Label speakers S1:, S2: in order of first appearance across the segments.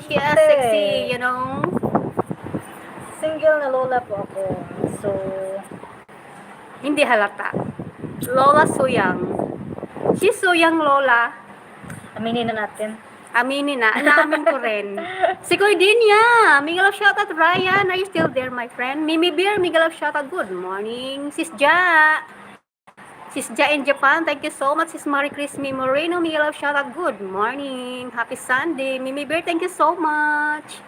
S1: She is sexy, you know.
S2: Single na lola po ako. So,
S1: Hindi halata. Lola Suyang. She's Suyang Lola.
S2: aminin na natin.
S1: Aminin na. Naamin ko rin. Si Koy Dinya. Miguel of shoutout. Ryan, are you still there, my friend? Mimi Beer, Miguel of shoutout. Good morning. Sis Ja. Sis Ja in Japan. Thank you so much. Sis Marie Chris Moreno, Miguel of shoutout. Good morning. Happy Sunday. Mimi Beer, thank you so much.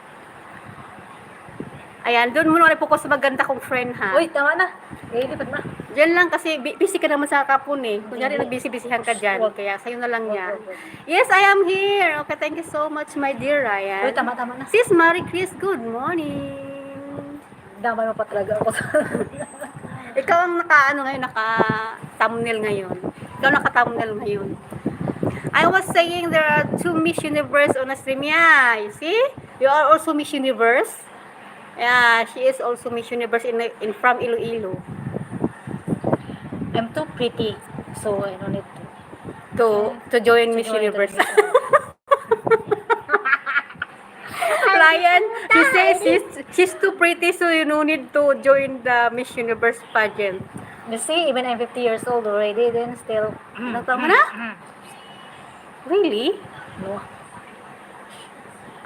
S1: Ayan, doon muna rin po ko sa maganda kong friend, ha?
S2: Uy, tama na. Lipat na.
S1: Diyan lang kasi busy ka naman sa kapon eh. Kunyari nagbisi-bisihan ka dyan.
S2: Wag.
S1: Kaya sa'yo na lang yan.
S2: Wag.
S1: Yes, I am here. Okay, thank you so much, my dear Ryan.
S2: Uy, tama na.
S1: Sis Marie Chris, good morning.
S2: Damay mo pa talaga ako sa...
S1: Ikaw ang naka-thumbnail ngayon. Ikaw naka-thumbnail ngayon. I was saying there are 2 Miss Universe on a stream. Yeah, you see? You are also Miss Universe. Yeah, she is also Miss Universe in from Iloilo.
S2: I'm too pretty. So, I don't need
S1: To join Miss Universe. Ryan, she says she's too pretty, so you no need to join the Miss Universe pageant.
S2: You see, even I'm 50 years old already, then still...
S1: Nagtama na? Really?
S2: No.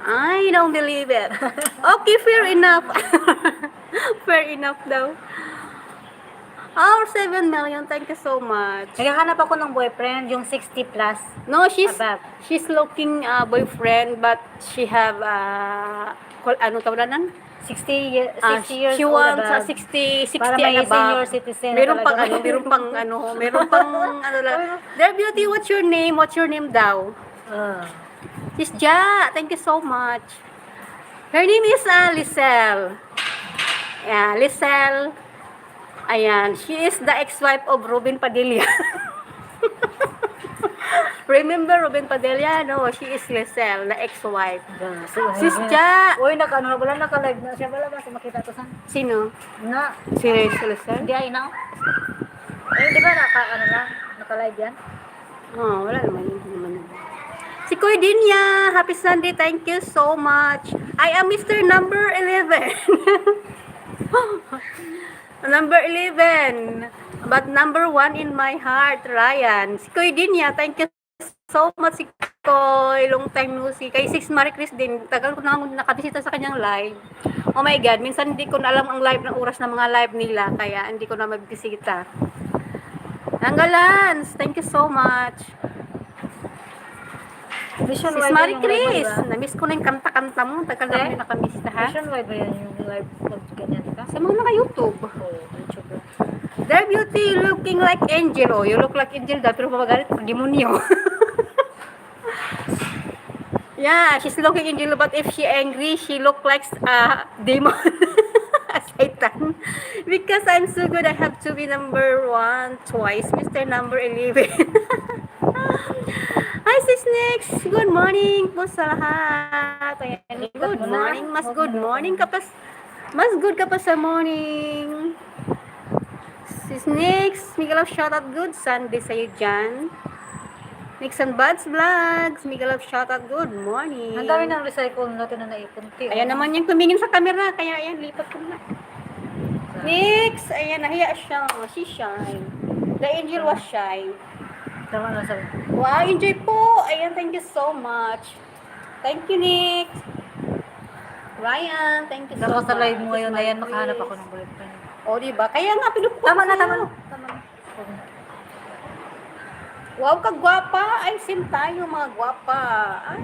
S1: I don't believe it. Okay, fair enough. Fair enough daw. Oh, 7 million. Thank you so much.
S2: Naghahanap ako ng boyfriend, yung 60 plus.
S1: No, she's
S2: Above.
S1: looking boyfriend, but she have ano tawag na?
S2: 60 years
S1: She
S2: old
S1: wants
S2: above.
S1: 60
S2: Para
S1: and
S2: may
S1: above.
S2: senior citizen na
S1: Meron pang
S2: talaga.
S1: meron pang ano lang. Dear Beauty, what's your name? What's your name daw? Sis Ja, thank you so much. Her name is Lisel. Yeah, Lisel. Ayan, she is the ex-wife of Ruben Padilla. Remember Ruben Padilla? No, she is Lisel, the ex-wife. Sis Ja.
S2: Uy, wala naka-live na siya. Wala ba? Makita to sa...
S1: Sino?
S2: Na.
S1: Si Lisel?
S2: Hindi ay na. Di ba naka-live yan?
S1: Oh, wala naman yun. Si Koy Dinya, happy Sunday, thank you so much. I am Mr. Number 11. Number 11. But number 1 in my heart, Ryan. Si Koy Dinya, thank you so much, si Koy. Long time no see. Kay Sis Marie Chris din, tagal ko na nakabisita sa kanyang live. Oh my God, minsan hindi ko na alam ang live ng oras ng mga live nila, kaya hindi ko na mabisita. Anggalans, thank you so much. Sis Marie Chris, na-miss ko na yung kanta-kanta mo. Tagal na kami nakamiss na, ha?
S2: Nationwide ba yan yung live pag ganyan ka?
S1: Sa mga naka-YouTube.
S2: YouTube.
S1: Their beauty looking like angel. Oh, you look like angel daw, pero mabagalit pag demonyo. Yeah, she's looking angel, but if she angry, she look like demon. Satan. Because I'm so good, I have to be number 1 twice. Mr. Number 11. Hi, Sis Nix. Good morning po sa lahat. Ayan, good morning. Mas good morning ka pa. Mas good ka pa sa morning. Sis Nix, Miguel of shoutout. Good Sunday sa'yo dyan. Nix and Buds Vlogs. Miguel of shoutout. Good morning.
S2: Ang dami ng recycle natin na naipon.
S1: Ayan naman yung tumingin sa camera. Kaya ayan, lipat ko na. Nix, ayan, nahiya siya. She shy. The angel was shy.
S2: Tama na sabi.
S1: Wow, enjoy po. Ayan, thank you so much. Thank you, Nick. Ryan, thank you so much.
S2: Sa live mo ngayon na yan, makahanap ako ng boyfriend.
S1: O, diba? Kaya nga, pinupo
S2: Tama na.
S1: Wow, kagwapa. Ay, sim tayo, mga gwapa. Ay,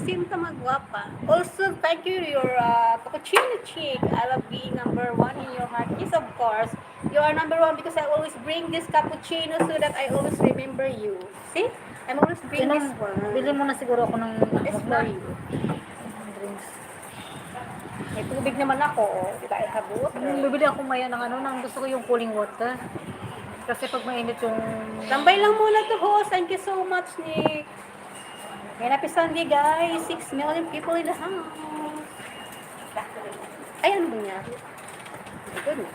S1: sim ta, mga gwapa. Also, thank you, your cappuccino chick. I love being number 1 in your heart. Yes, of course. You are number 1 because I always bring this cappuccino so that I always remember you. See? I'm always bring this one.
S2: Bili mo na siguro ako ng
S1: It's for you.
S2: drinks.
S1: May tubig naman ako, oh. Diba, I have water.
S2: Bibili ako maya ng gusto ko yung cooling water. Kasi pag mainit yung...
S1: Tambay lang muna to, host. Thank you so much, Nick. May happy Sunday, guys. 6 million people in the house. Ay, ano ba niya? My goodness.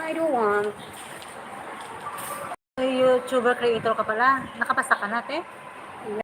S1: I don't want.
S2: YouTuber creator ka pala. Nakapasa ka natin?